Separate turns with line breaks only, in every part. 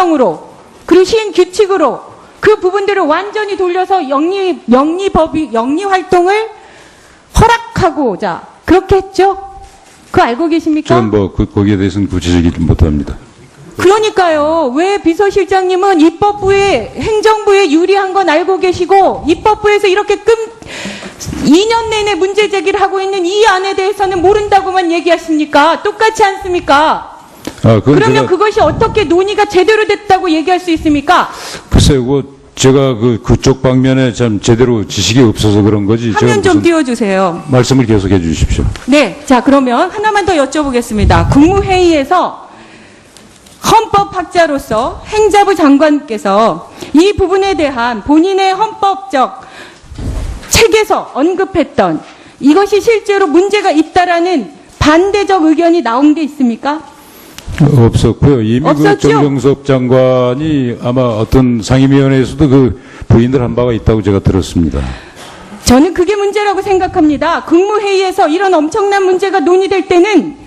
시행령으로 그리고 시행 규칙으로 그 부분들을 완전히 돌려서 영리 활동을 허락하고자 그렇게 했죠? 그거 알고 계십니까?
저는 거기에 대해서는 구체적이지 못합니다.
그러니까요. 왜 비서실장님은 입법부에 행정부에 유리한 건 알고 계시고 입법부에서 이렇게 2년 내내 문제 제기를 하고 있는 이 안에 대해서는 모른다고만 얘기하십니까? 똑같지 않습니까? 그러면 그것이 어떻게 논의가 제대로 됐다고 얘기할 수 있습니까?
글쎄요, 제가 그쪽 방면에 참 제대로 지식이 없어서 그런 거지.
화면 좀 띄워주세요.
말씀을 계속해 주십시오.
네, 자 그러면 하나만 더 여쭤보겠습니다. 국무회의에서 헌법학자로서 행자부 장관께서 이 부분에 대한 본인의 헌법적 책에서 언급했던 이것이 실제로 문제가 있다라는 반대적 의견이 나온 게 있습니까?
없었고요. 이미 정경섭 장관이 아마 어떤 상임위원회에서도 부인을 한 바가 있다고 제가 들었습니다.
저는 그게 문제라고 생각합니다. 국무회의에서 이런 엄청난 문제가 논의될 때는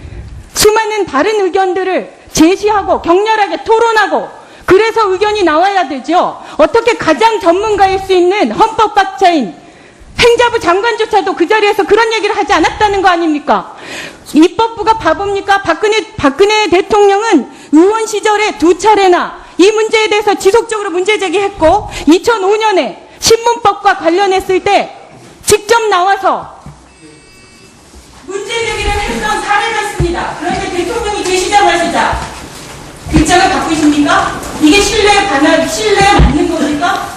수많은 다른 의견들을 제시하고 격렬하게 토론하고 그래서 의견이 나와야 되죠. 어떻게 가장 전문가일 수 있는 헌법학자인 행자부 장관조차도 그 자리에서 그런 얘기를 하지 않았다는 거 아닙니까? 입법부가 바보입니까? 박근혜 대통령은 의원 시절에 2차례나 이 문제에 대해서 지속적으로 문제 제기했고 2005년에 신문법과 관련했을 때 직접 나와서 문제 제기를 했던 사례가 있습니다. 그런데 대통령이 되시자마자 입장을 바꾸십니까? 이게 신뢰에 맞는 겁니까?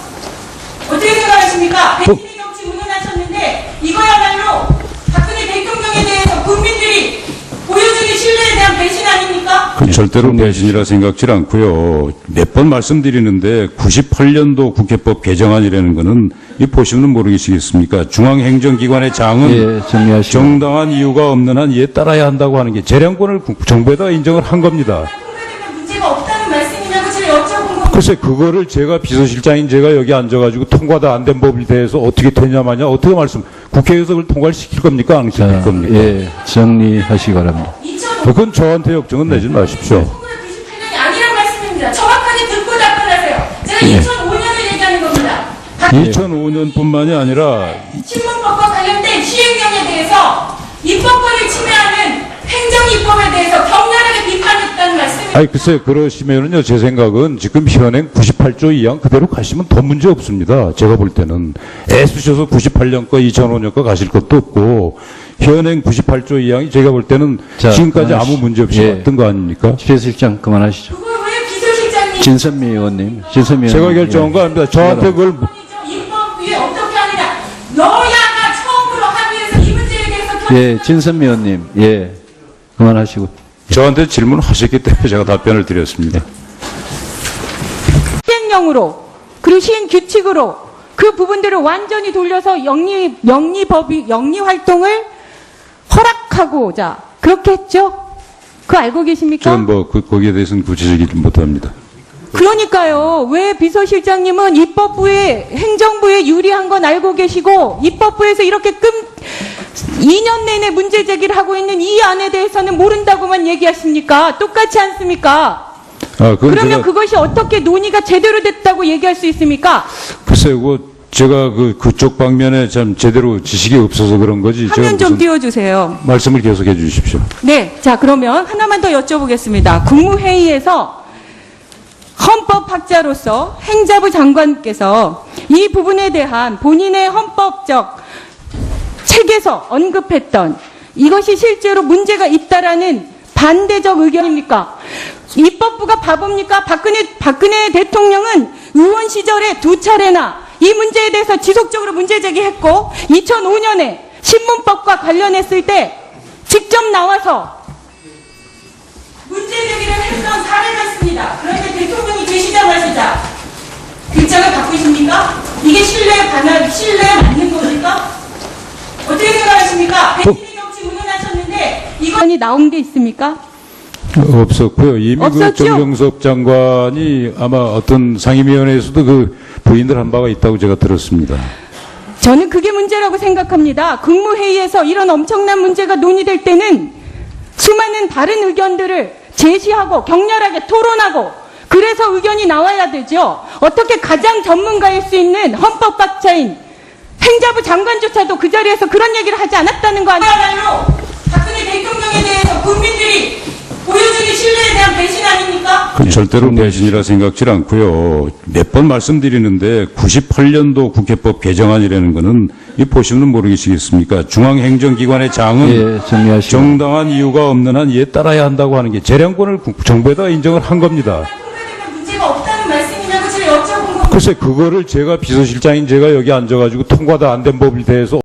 어떻게 생각하십니까? 배신의 정치 운운하셨는데 이거야말로 박근혜 대통령에 대해서 국민들이 보여주는 신뢰에 대한 배신 아닙니까?
절대로 배신이라 생각지 않고요. 몇 번 말씀드리는데 98년도 국회법 개정안이라는 거는 이 보시면 모르시겠습니까? 중앙행정기관의 장은 정당한 이유가 없는 한 이에 따라야 한다고 하는 게 재량권을 정부에다 인정을 한 겁니다.
문제가 없다는 말씀이냐고 제가 여쭤본 겁니다.
글쎄 그거를 제가 비서실장인 제가 여기 앉아가지고 통과도 안 된 법에 대해서 어떻게 되냐 마냐 어떻게 국회에서 그걸 통과를 시킬 겁니까? 안 시킬 겁니까?
예, 정리하시기 바랍니다.
그건 저한테 역정은 내지 마십시오.
1998년이 아니란 말씀입니다. 정확하게 듣고 답변하세요. 제가 2005년을 얘기하는 겁니다.
2005년뿐만이 아니라
신문법과 관련된 시행령에 대해서 입법권을 침해하는 행정입법에 대해서 격렬하게 비판했다는 말씀입니다.
글쎄요, 그러시면은요, 제 생각은 지금 현행 98조 2항 그대로 가시면 더 문제 없습니다. 제가 볼 때는. 애쓰셔서 98년 거, 2005년 거 가실 것도 없고, 현행 98조 2항이 제가 볼 때는 지금까지 아무 문제 없이 왔던 거 아닙니까?
비서실장 그만하시죠.
그걸 왜 비서실장님?
진선미 의원님.
제가 결정한 거 아닙니다. 저한테 그걸.
입법위에 어떻게 하느냐. 여야가 처음으로 합의해서 이 문제에 대해서
예, 진선미 의원님. 예, 그만하시고.
저한테 질문하셨기 때문에 제가 답변을 드렸습니다.
시행령으로 그리고 시행 규칙으로 그 부분들을 완전히 돌려서 영리 활동을 허락하고자 그렇게 했죠? 그거 알고 계십니까?
저는 거기에 대해서는 구체적이지 못합니다.
그러니까요. 왜 비서실장님은 입법부에 행정부에 유리한 건 알고 계시고 입법부에서 이렇게 2년 내내 문제 제기를 하고 있는 이 안에 대해서는 모른다고만 얘기하십니까? 똑같지 않습니까? 그러면 그것이 어떻게 논의가 제대로 됐다고 얘기할 수 있습니까?
글쎄요, 제가 그쪽 방면에 참 제대로 지식이 없어서 그런 거지.
화면 좀 띄워주세요.
말씀을 계속해 주십시오.
네, 자 그러면 하나만 더 여쭤보겠습니다. 국무회의에서 헌법학자로서 행자부 장관께서 이 부분에 대한 본인의 헌법적 책에서 언급했던 이것이 실제로 문제가 있다라는 반대적 의견입니까? 입법부가 바보입니까? 박근혜 대통령은 의원 시절에 2차례나 이 문제에 대해서 지속적으로 문제 제기했고 2005년에 신문법과 관련했을 때 직접 나와서 문제 제기를 했던 사례가 있습니다. 그런데 대통령이 되시자마자 입장을 바꾸십니까? 이게 신뢰에 맞는 겁니까? 어떻게 생각하십니까? 배신의 정치 운운하셨는데 이건이 나온 게 있습니까?
없었고요. 이미 정경섭 장관이 아마 어떤 상임위원회에서도 부인을 한 바가 있다고 제가 들었습니다.
저는 그게 문제라고 생각합니다. 국무회의에서 이런 엄청난 문제가 논의될 때는 수많은 다른 의견들을 제시하고 격렬하게 토론하고 그래서 의견이 나와야 되죠. 어떻게 가장 전문가일 수 있는 헌법학자인 행자부 장관조차도 그 자리에서 그런 얘기를 하지 않았다는 거 아니에요? 박근혜 대통령에 대해서 국민들이 보여주는 신뢰에 대한 배신 아닙니까?
그 절대로 배신이라 생각지 않고요. 몇 번 말씀드리는데 98년도 국회법 개정안이라는 거는 이 보시면 모르시겠습니까? 중앙행정기관의 장은
예, 정리하시고.
정당한 이유가 없는 한 이에 따라야 한다고 하는 게 재량권을 정부에다가 인정을 한 겁니다.
통과되면 문제가 없다는 말씀이냐고 제가 여쭤본 겁니다.
글쎄 그거를 제가 비서실장인 제가 여기 앉아가지고 통과도 안 된 법에 대해서